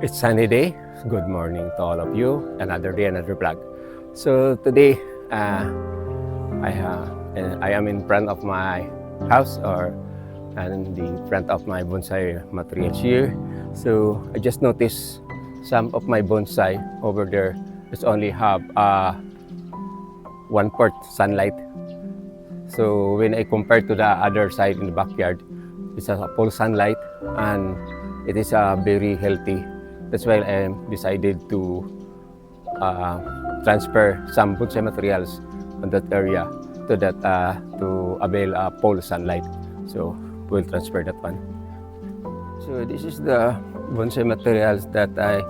It's sunny day. Good morning to all of you. Another day, another vlog. So today, I am in front of my house and the front of my bonsai materials here. So I just noticed some of my bonsai over there is only have 1/4 sunlight. So when I compare to the other side in the backyard, it's a full sunlight and it is very healthy. That's why I decided to transfer some bonsai materials on that area to avail full sunlight. So we'll transfer that one. So this is the bonsai materials that I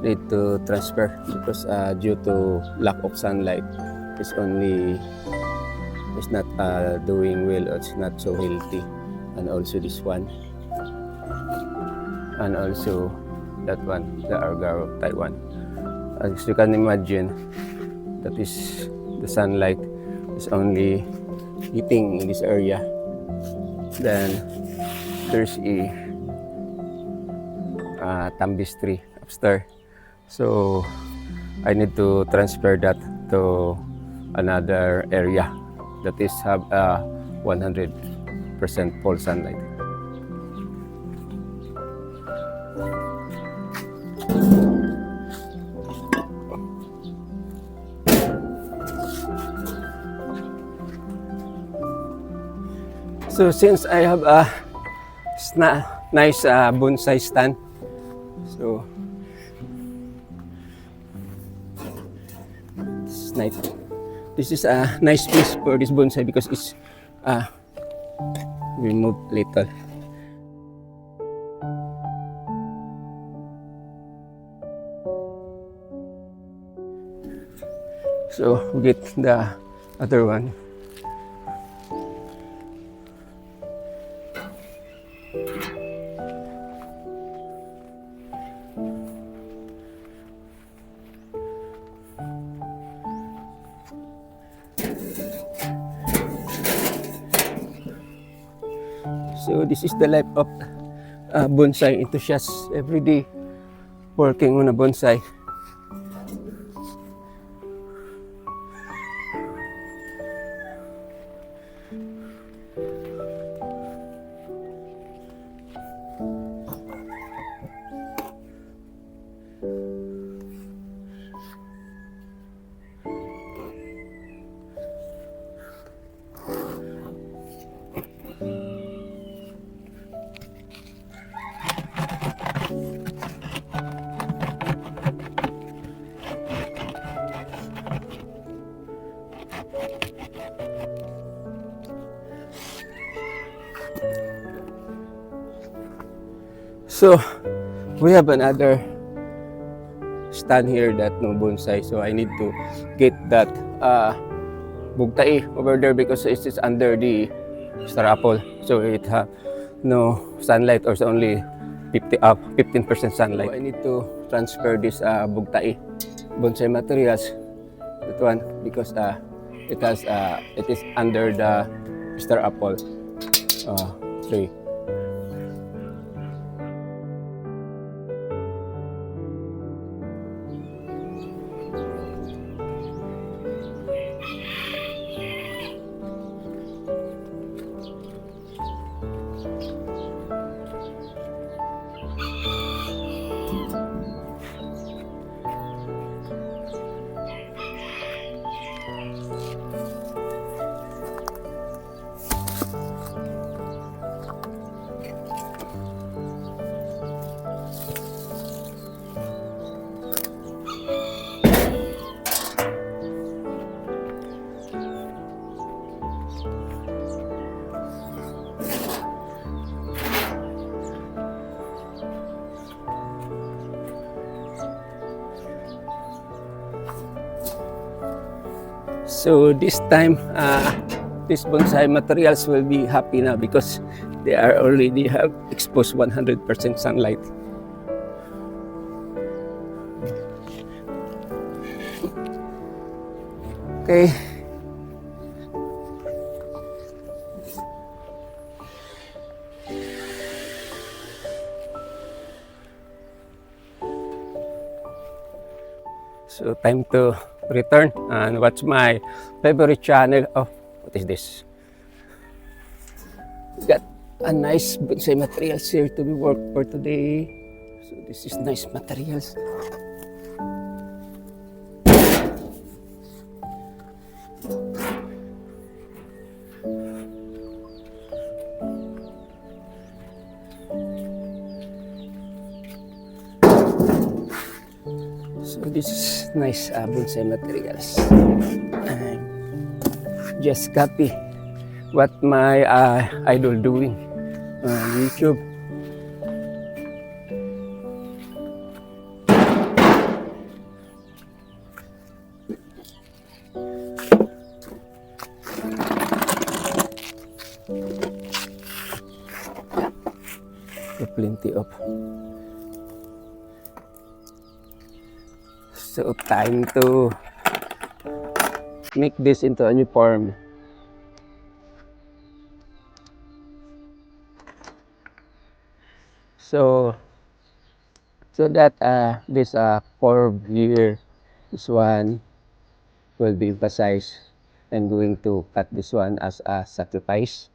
need to transfer because due to lack of sunlight, it's not doing well. It's not so healthy, and also this one, and also that one, the Argaro Taiwan. As you can imagine, that is the sunlight is only hitting in this area. Then there's a tambis tree upstairs. So I need to transfer that to another area that is have 100% full sunlight. So since I have a nice bonsai stand, so it's nice. This is a nice piece for this bonsai because it's removed little. So we get the other one. So this is the life of bonsai enthusiasts every day working on a bonsai. So we have another stand here that no bonsai. So I need to get that bugtai over there because it is under the star apple. So it have no sunlight or only 15% sunlight. So I need to transfer this bugtai bonsai materials, that one, because it is under the star apple tree. So this time, these bonsai materials will be happy now because they are already have exposed 100% sunlight. Okay. So time to return and watch my favorite channel. Oh, what is this? Got a nice bonsai materials here to be worked for today. So this is nice materials. So this is nice bonsai materials. And just copy what my idol doing on YouTube. So plenty of. So time to make this into a new form. So that this curve here, this one will be emphasized. I'm going to cut this one as a sacrifice.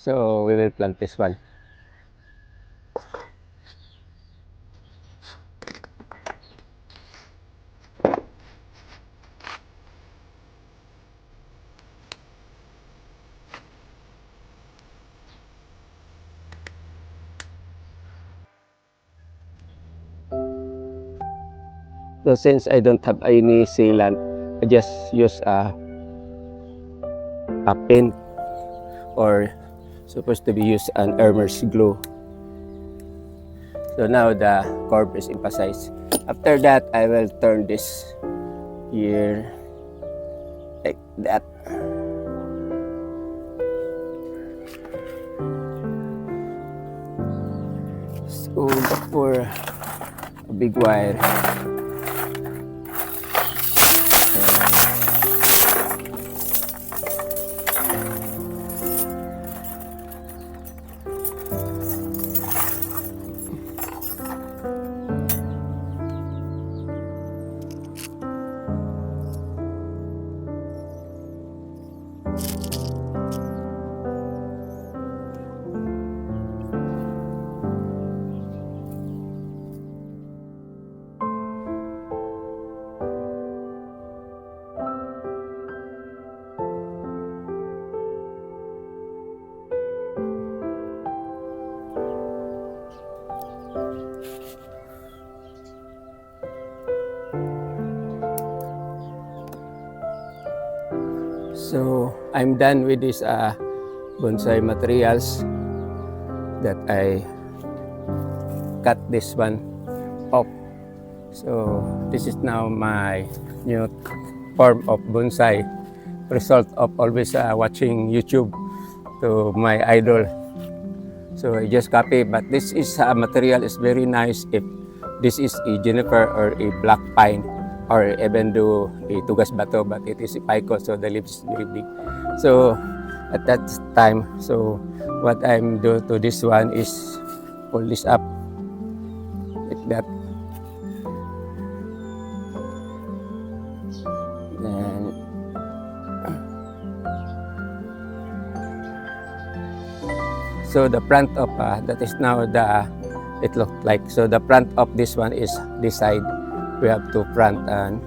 So we will plant this one. So since I don't have any sealant, I just use a paint, or supposed to be used an immerse glue. So now the curve is emphasized. After that, I will turn this here like that. So look for a big wire. So I'm done with this bonsai materials that I cut this one off. So this is now my new form of bonsai, result of always watching YouTube to my idol. So I just copy, but this is material is very nice if this is a juniper or a black pine, or even though a tugas bato, but it is a pico, so the leaves is very big. So at that time, so what I'm doing to this one is pull this up like that. Then so the front of that is now the it looked like. So the front of this one is this side. We have to front and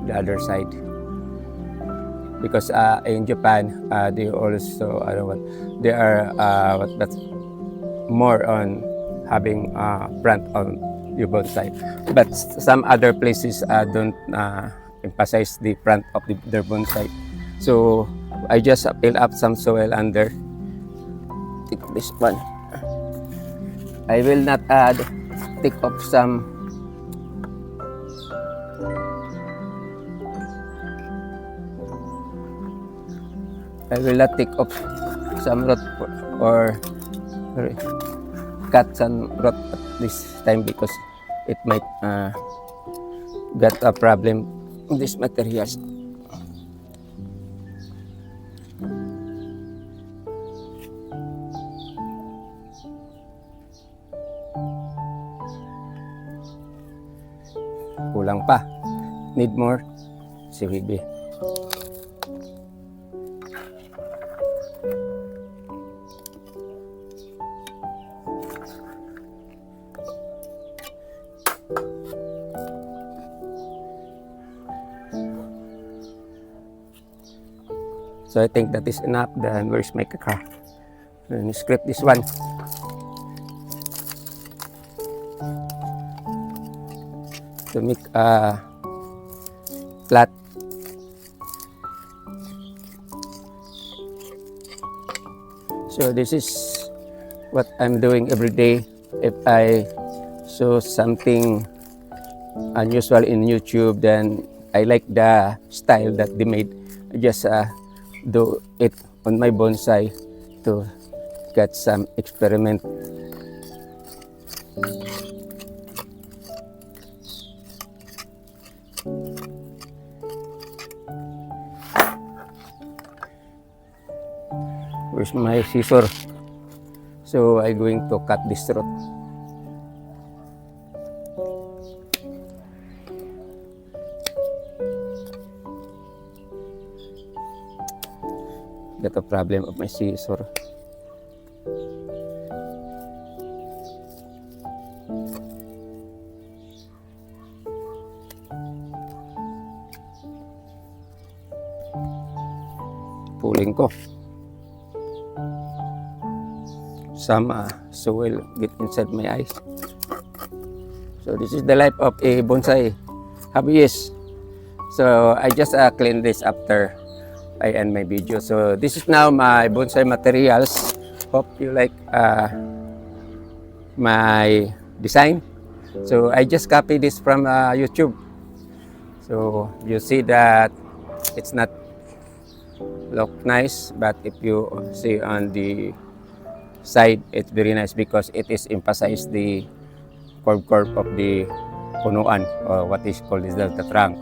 the other side, because in Japan they also they are that's more on having front on your bonsai, but some other places don't emphasize the front of their bonsai. So I just fill up some soil under. Take this one. I will not take off some I will not take off some root or cut some root at this time because it might get a problem in these materials. Kulang pa. Need more. Si Wibi. So I think that is enough. Then where's my kaka? Then script this one. To make a flat. So this is what I'm doing every day. If I show something unusual in YouTube, then I like the style that they made. I just do it on my bonsai to get some experiment. Where's my scissor? So I'm going to cut this root. Got a problem of my scissor. Pulling ko. Some soil get inside my eyes. So this is the life of a bonsai hobbyist. So I just clean this after I end my video. So this is now my bonsai materials. Hope you like my design. So I just copied this from YouTube. So you see that it's not look nice, but if you see on the side, it's very nice because it is emphasized the curve of the punuan, or what is called is the trunk.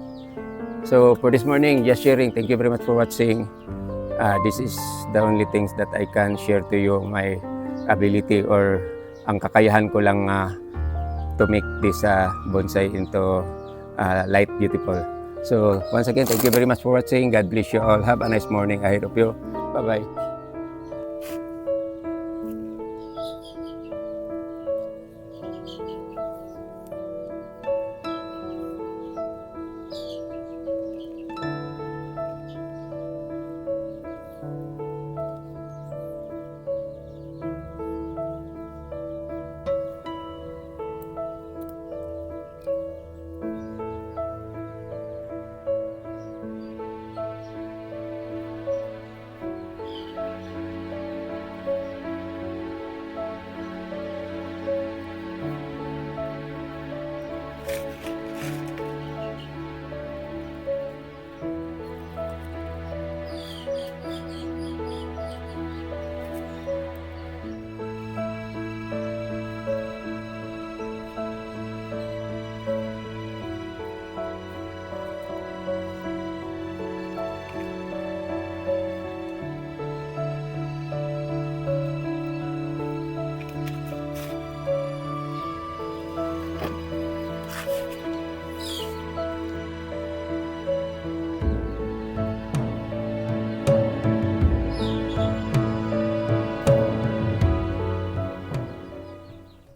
So for this morning, just sharing. Thank you very much for watching. This is the only things that I can share to you, my ability or ang kakayahan ko lang to make this bonsai into light beautiful. So once again, thank you very much for watching. God bless you all. Have a nice morning ahead of you. Bye-bye.